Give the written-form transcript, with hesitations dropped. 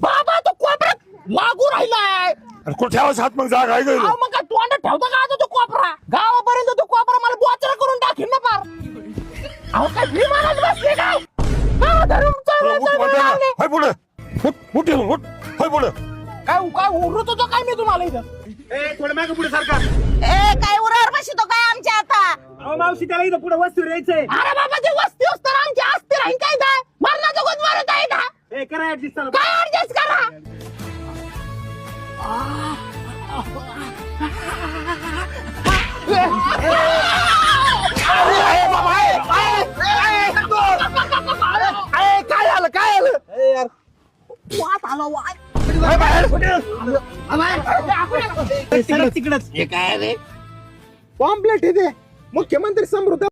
बाबा तो कोपऱ्यात लागू राहिलाय. कुठे हात मग जागा आहे अहो, मग काय तोंडात ठेवता का आता तो कोपरा? गावापर्यंत तो कोपरा मला बोचरा करून टाकीन ना पार. अहो काय विमानात बसले काय? हा, धरून चाललं. हाय पुढे उठ उठ हाय पुढे. काय काय उरत होतो काय मी तुम्हाला इथं? थोडं मागे पुढे सारखा. ए काय उरावर बसतो काय आमच्या आता? अहो मावशी त्याला इथं पुढे वस्तू यायचंय. अरे बाबा ते वस्ती असतं आमची असते राहीन काय काय मरणाचं गोत मारत आहे का? ए करा ऍडजस्ट चला. काय ऍडजस्ट करा? काय आलं काय आलं वाट आला वाट. तिकडच हे काय रे पॉम्पलेट इथे मुख्यमंत्री समृद्ध